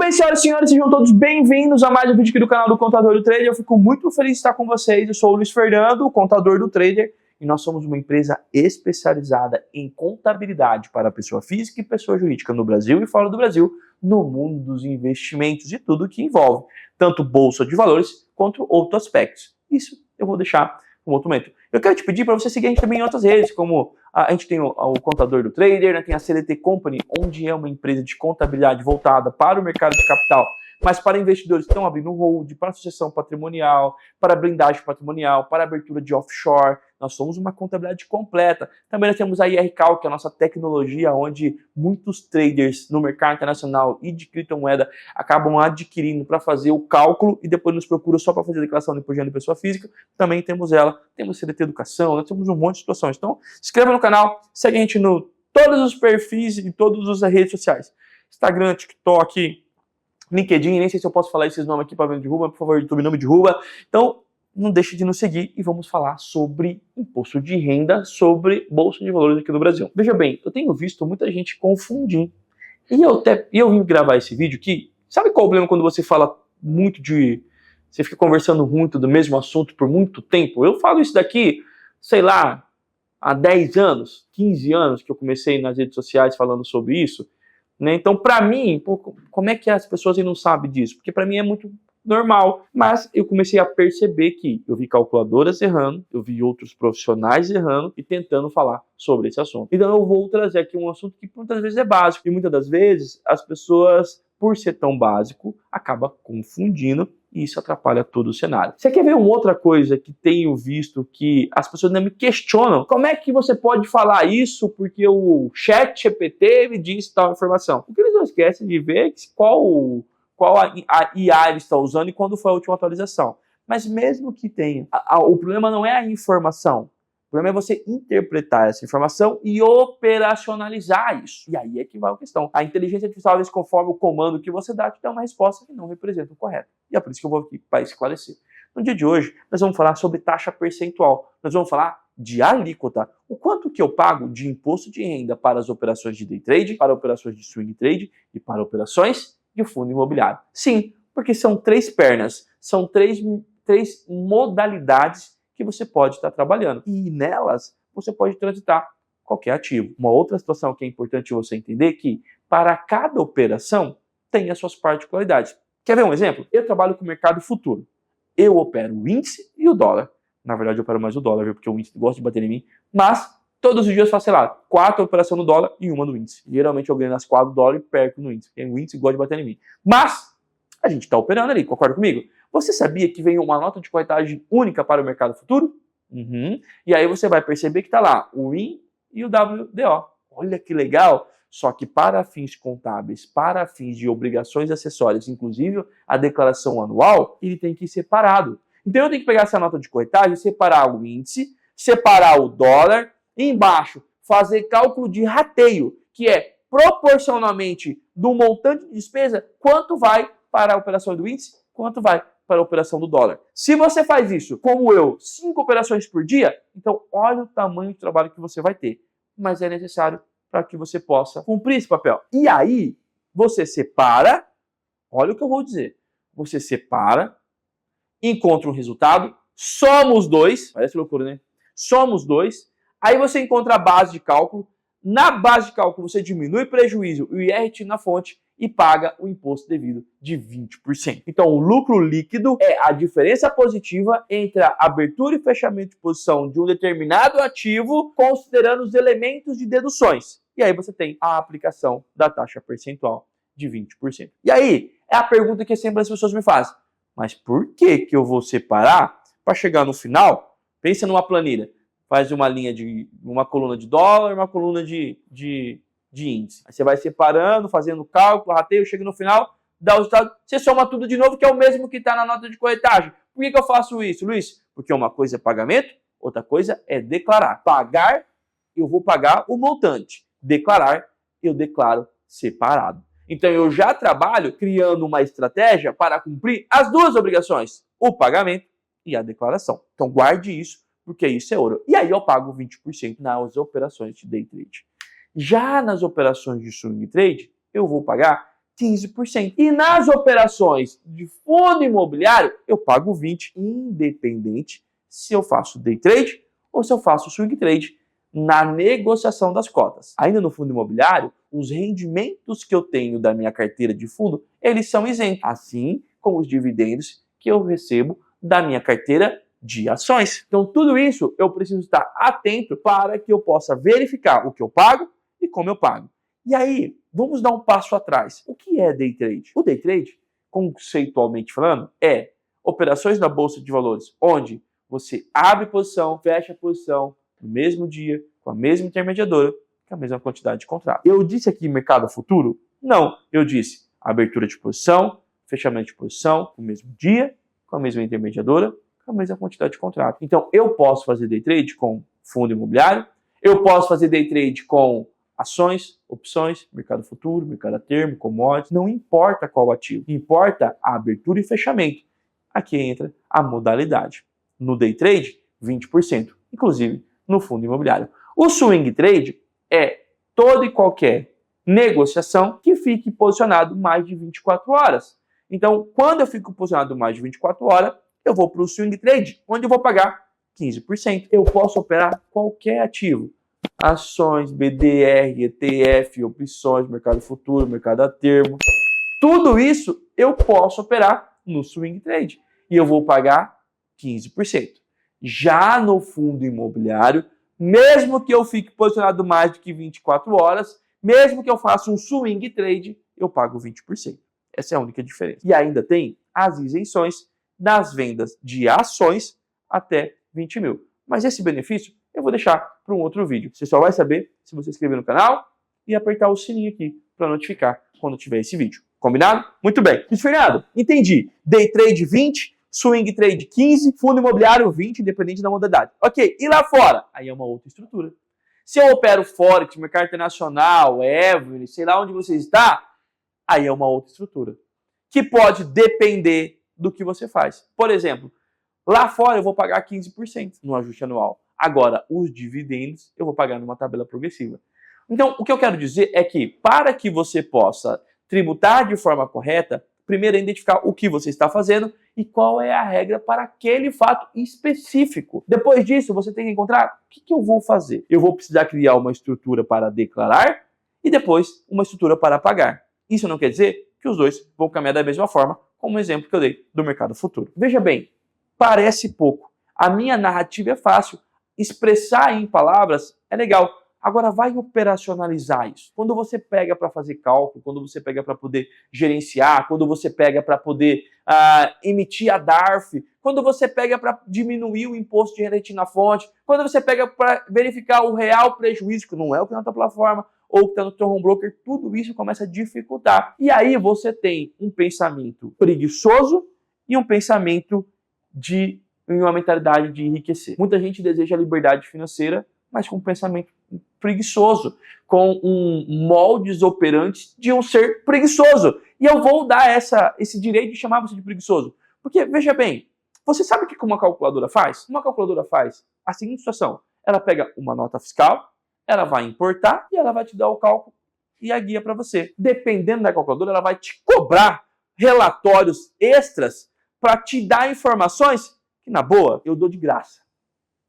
bem, senhoras e senhores, sejam todos bem-vindos a mais um vídeo aqui do canal do Contador do Trader. Eu fico muito feliz de estar com vocês. Eu sou o Luiz Fernando, o Contador do Trader, e nós somos uma empresa especializada em contabilidade para pessoa física e pessoa jurídica no Brasil e fora do Brasil, no mundo dos investimentos e tudo que envolve, tanto bolsa de valores quanto outros aspectos. Isso eu vou deixar para um outro momento. Eu quero te pedir para você seguir a gente também em outras redes, como a gente tem o Contador do Trader, né, tem a CLT Company, onde é uma empresa de contabilidade voltada para o mercado de capital, mas para investidores que estão abrindo hold, para sucessão patrimonial, para blindagem patrimonial, para abertura de offshore. Nós somos uma contabilidade completa. Também nós temos a IRCal, que é a nossa tecnologia, onde muitos traders no mercado internacional e de criptomoeda acabam adquirindo para fazer o cálculo e depois nos procuram só para fazer a declaração de imposto de renda de pessoa física. Também temos ela. Temos CLT Educação, nós temos um monte de situações. Então, se inscreva no canal, segue a gente no todos os perfis e todas as redes sociais. Instagram, TikTok, LinkedIn, nem sei se eu posso falar esses nomes aqui para ver me derruba, por favor, YouTube não me derruba. Então, não deixe de nos seguir e vamos falar sobre imposto de renda, sobre bolsa de valores aqui no Brasil. Veja bem, eu tenho visto muita gente confundir. E eu vim gravar esse vídeo aqui. Sabe qual é o problema quando você fala muito de... Você fica conversando muito do mesmo assunto por muito tempo? Eu falo isso daqui, sei lá, há 10 anos, 15 anos que eu comecei nas redes sociais falando sobre isso. Né? Então, para mim, como é que as pessoas não sabem disso? Porque para mim é muito normal. Mas eu comecei a perceber que eu vi calculadoras errando, eu vi outros profissionais errando e tentando falar sobre esse assunto. Então eu vou trazer aqui um assunto que muitas vezes é básico. E muitas das vezes as pessoas, por ser tão básico, acabam confundindo e isso atrapalha todo o cenário. Você quer ver uma outra coisa que tenho visto que as pessoas ainda me questionam? Como é que você pode falar isso porque o ChatGPT me disse tal informação? O que eles não esquecem de ver é qual a IA eles estão usando e quando foi a última atualização. Mas mesmo que tenha, o problema não é a informação. O problema é você interpretar essa informação e operacionalizar isso. E aí é que vai a questão. A inteligência artificial, às vezes, conforme o comando que você dá, te dá uma resposta que não representa o correto. E é por isso que eu vou aqui para esclarecer. No dia de hoje, nós vamos falar sobre taxa percentual. Nós vamos falar de alíquota. O quanto que eu pago de imposto de renda para as operações de day trade, para operações de swing trade e para operações de fundo imobiliário. Sim, porque são 3 pernas, são três modalidades que você pode estar trabalhando. E nelas, você pode transitar qualquer ativo. Uma outra situação que é importante você entender é que para cada operação tem as suas particularidades. Quer ver um exemplo? Eu trabalho com o mercado futuro. Eu opero o índice e o dólar. Na verdade, eu opero mais o dólar, viu? Porque o índice gosta de bater em mim. Mas todos os dias eu faço, sei lá, 4 operações no dólar e uma no índice. Geralmente eu ganho nas 4 do dólar e perco no índice, porque o índice gosta de bater em mim. Mas a gente está operando ali, concorda comigo? Você sabia que vem uma nota de corretagem única para o mercado futuro? E aí você vai perceber que está lá o IN e o WDO. Olha que legal! Só que para fins contábeis, para fins de obrigações acessórias, inclusive a declaração anual, ele tem que ir separado. Então eu tenho que pegar essa nota de corretagem, separar o índice, separar o dólar, e embaixo fazer cálculo de rateio, que é proporcionalmente do montante de despesa, quanto vai para a operação do índice, quanto vai para a operação do dólar. Se você faz isso, como eu, 5 operações por dia, então olha o tamanho de trabalho que você vai ter. Mas é necessário para que você possa cumprir esse papel. E aí, você separa, olha o que eu vou dizer, você separa, encontra um resultado, soma os dois, parece loucura, né? Soma os dois, aí você encontra a base de cálculo, na base de cálculo você diminui o prejuízo e o IRT na fonte e paga o imposto devido de 20%. Então o lucro líquido é a diferença positiva entre a abertura e fechamento de posição de um determinado ativo, considerando os elementos de deduções. E aí você tem a aplicação da taxa percentual de 20%. E aí é a pergunta que sempre as pessoas me fazem. Mas por que eu vou separar para chegar no final? Pensa numa planilha. Faz uma coluna de dólar, uma coluna de índice. Aí você vai separando, fazendo cálculo, rateio, chega no final, dá o resultado, você soma tudo de novo, que é o mesmo que está na nota de corretagem. Por que eu faço isso, Luiz? Porque uma coisa é pagamento, outra coisa é declarar. Pagar, eu vou pagar o montante. Declarar, eu declaro separado. Então eu já trabalho criando uma estratégia para cumprir as 2 obrigações, o pagamento e a declaração. Então guarde isso, porque isso é ouro. E aí eu pago 20% nas operações de day trade. Já nas operações de swing trade, eu vou pagar 15%. E nas operações de fundo imobiliário, eu pago 20%, independente se eu faço day trade ou se eu faço swing trade na negociação das cotas. Ainda no fundo imobiliário, os rendimentos que eu tenho da minha carteira de fundo, eles são isentos, assim como os dividendos que eu recebo da minha carteira de ações. Então, tudo isso eu preciso estar atento para que eu possa verificar o que eu pago e como eu pago. E aí, vamos dar um passo atrás. O que é day trade? O day trade, conceitualmente falando, é operações na bolsa de valores, onde você abre posição, fecha posição no mesmo dia, com a mesma intermediadora, com a mesma quantidade de contrato. Eu disse aqui mercado futuro? Não. Eu disse abertura de posição, fechamento de posição no mesmo dia, com a mesma intermediadora, com a mesma quantidade de contrato. Então, eu posso fazer day trade com fundo imobiliário, eu posso fazer day trade com ações, opções, mercado futuro, mercado a termo, commodities, não importa qual ativo, importa a abertura e fechamento. Aqui entra a modalidade. No day trade, 20%, inclusive no fundo imobiliário. O swing trade é toda e qualquer negociação que fique posicionado mais de 24 horas. Então, quando eu fico posicionado mais de 24 horas, eu vou para o swing trade, onde eu vou pagar 15%. Eu posso operar qualquer ativo. Ações, BDR, ETF, opções, mercado futuro, mercado a termo. Tudo isso eu posso operar no swing trade. E eu vou pagar 15%. Já no fundo imobiliário, mesmo que eu fique posicionado mais de que 24 horas, mesmo que eu faça um swing trade, eu pago 20%. Essa é a única diferença. E ainda tem as isenções nas vendas de ações até 20 mil. Mas esse benefício eu vou deixar para um outro vídeo. Você só vai saber se você se inscrever no canal e apertar o sininho aqui para notificar quando tiver esse vídeo. Combinado? Muito bem. Luiz Fernando, entendi. Day trade 20, swing trade 15, fundo imobiliário 20, independente da modalidade. Ok, e lá fora? Aí é uma outra estrutura. Se eu opero Forex, mercado internacional, Every, sei lá onde você está, aí é uma outra estrutura. Que pode depender do que você faz. Por exemplo, lá fora eu vou pagar 15% no ajuste anual. Agora, os dividendos eu vou pagar numa tabela progressiva. Então, o que eu quero dizer é que, para que você possa tributar de forma correta, primeiro é identificar o que você está fazendo e qual é a regra para aquele fato específico. Depois disso, você tem que encontrar o que eu vou fazer. Eu vou precisar criar uma estrutura para declarar e depois uma estrutura para pagar. Isso não quer dizer que os dois vão caminhar da mesma forma, como o exemplo que eu dei do mercado futuro. Veja bem, parece pouco. A minha narrativa é fácil. Expressar em palavras é legal. Agora vai operacionalizar isso. Quando você pega para fazer cálculo, quando você pega para poder gerenciar, quando você pega para poder emitir a DARF, quando você pega para diminuir o imposto de renda na fonte, quando você pega para verificar o real prejuízo, que não é o que está na tua plataforma, ou que está no teu home broker, tudo isso começa a dificultar. E aí você tem um pensamento preguiçoso e um pensamento de uma mentalidade de enriquecer. Muita gente deseja liberdade financeira, mas com um pensamento preguiçoso, com um modus operandi de um ser preguiçoso. E eu vou dar esse direito de chamar você de preguiçoso. Porque, veja bem, você sabe o que uma calculadora faz? Uma calculadora faz a seguinte situação. Ela pega uma nota fiscal, ela vai importar e ela vai te dar o cálculo e a guia para você. Dependendo da calculadora, ela vai te cobrar relatórios extras para te dar informações que, na boa, eu dou de graça.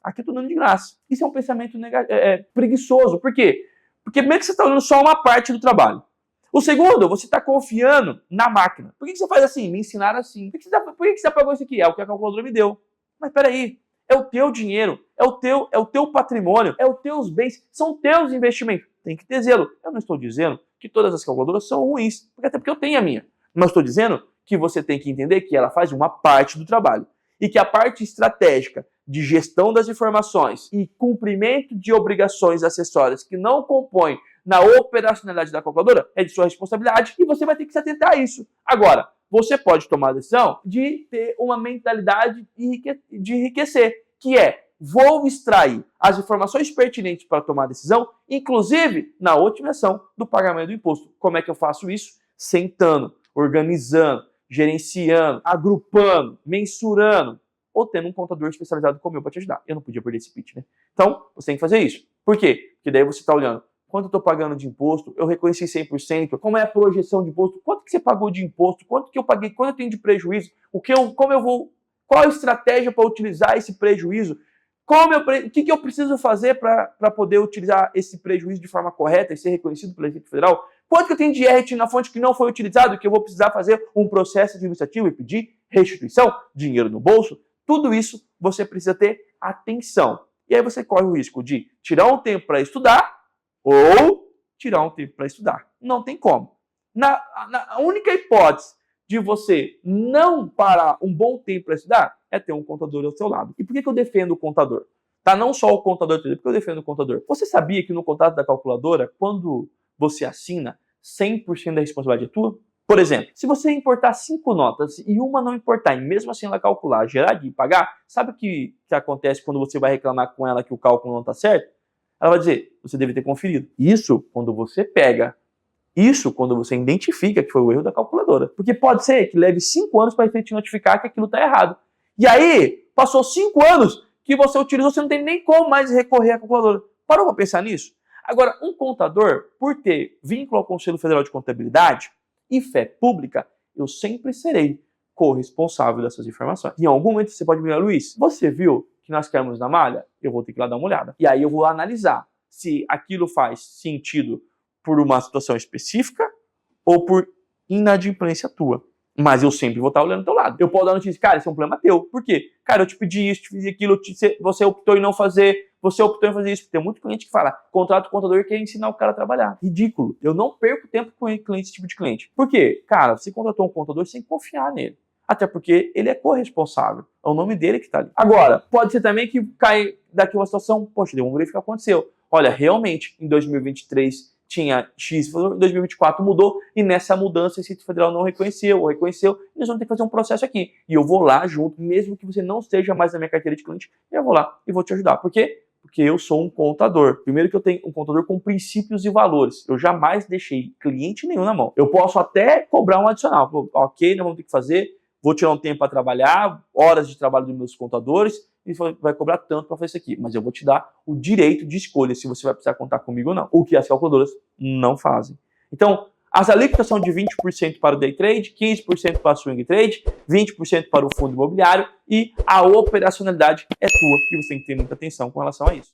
Aqui eu estou dando de graça. Isso é um pensamento preguiçoso. Por quê? Porque meio que você está olhando só uma parte do trabalho. O segundo, você está confiando na máquina. Por que você faz assim? Me ensinaram assim. Por que você apagou isso aqui? É o que a calculadora me deu. Mas peraí, é o teu dinheiro, é o teu patrimônio, é os teus bens, são teus investimentos. Tem que ter zelo. Eu não estou dizendo que todas as calculadoras são ruins, até porque eu tenho a minha. Mas estou dizendo que você tem que entender que ela faz uma parte do trabalho. E que a parte estratégica de gestão das informações e cumprimento de obrigações acessórias que não compõem na operacionalidade da calculadora é de sua responsabilidade e você vai ter que se atentar a isso. Agora, você pode tomar a decisão de ter uma mentalidade de enriquecer, que é, vou extrair as informações pertinentes para tomar a decisão, inclusive na otimização do pagamento do imposto. Como é que eu faço isso? Sentando, organizando, gerenciando, agrupando, mensurando, ou tendo um contador especializado como eu para te ajudar. Eu não podia perder esse pitch, né? Então, você tem que fazer isso. Por quê? Porque daí você está olhando quanto eu estou pagando de imposto, eu reconheci 100%, como é a projeção de imposto, quanto que você pagou de imposto, quanto que eu paguei, quanto eu tenho de prejuízo, qual a estratégia para utilizar esse prejuízo, o que eu preciso fazer para poder utilizar esse prejuízo de forma correta e ser reconhecido pela Receita Federal, quanto que eu tenho de IR na fonte que não foi utilizado e que eu vou precisar fazer um processo administrativo e pedir restituição, dinheiro no bolso, tudo isso você precisa ter atenção. E aí você corre o risco de tirar um tempo para estudar ou tirar um tempo para estudar. Não tem como. A única hipótese de você não parar um bom tempo para estudar é ter um contador ao seu lado. E por que eu defendo o contador? Tá? Não só o contador, porque eu defendo o contador. Você sabia que no contrato da calculadora, quando você assina, 100% da responsabilidade é tua? Por exemplo, se você importar 5 notas e uma não importar, e mesmo assim ela calcular, gerar e pagar, sabe o que acontece quando você vai reclamar com ela que o cálculo não está certo? Ela vai dizer, você deve ter conferido. Isso quando você pega. Isso quando você identifica que foi o erro da calculadora. Porque pode ser que leve 5 anos para te notificar que aquilo está errado. E aí, passou 5 anos que você utilizou, você não tem nem como mais recorrer à calculadora. Parou para pensar nisso? Agora, um contador, por ter vínculo ao Conselho Federal de Contabilidade e fé pública, eu sempre serei corresponsável dessas informações. Em algum momento você pode me dizer, Luiz, você viu que nós caímos na malha? Eu vou ter que ir lá dar uma olhada. E aí eu vou analisar se aquilo faz sentido por uma situação específica ou por inadimplência tua. Mas eu sempre vou estar olhando do teu lado. Eu posso dar notícia, cara, isso é um problema teu. Por quê? Cara, eu te pedi isso, te fiz aquilo, você optou em não fazer, você optou em fazer isso. Tem muito cliente que fala, contrato o contador e quer ensinar o cara a trabalhar. Ridículo. Eu não perco tempo com esse tipo de cliente. Por quê? Cara, você contratou um contador, você tem que confiar nele. Até porque ele é corresponsável. É o nome dele que está ali. Agora, pode ser também que cai daqui uma situação, poxa, vamos verificar o que aconteceu. Olha, realmente, em 2023 tinha X, em 2024 mudou, e nessa mudança a Receita Federal não reconheceu, ou reconheceu, e nós vamos ter que fazer um processo aqui. E eu vou lá junto, mesmo que você não esteja mais na minha carteira de cliente, eu vou lá e vou te ajudar. Por quê? Porque eu sou um contador. Primeiro que eu tenho um contador com princípios e valores. Eu jamais deixei cliente nenhum na mão. Eu posso até cobrar um adicional. Ok, nós vamos ter que fazer, vou tirar um tempo para trabalhar, horas de trabalho dos meus contadores, e vai cobrar tanto para fazer isso aqui. Mas eu vou te dar o direito de escolha se você vai precisar contar comigo ou não. O que as calculadoras não fazem. Então, as alíquotas são de 20% para o day trade, 15% para o swing trade, 20% para o fundo imobiliário e a operacionalidade é tua e você tem que ter muita atenção com relação a isso.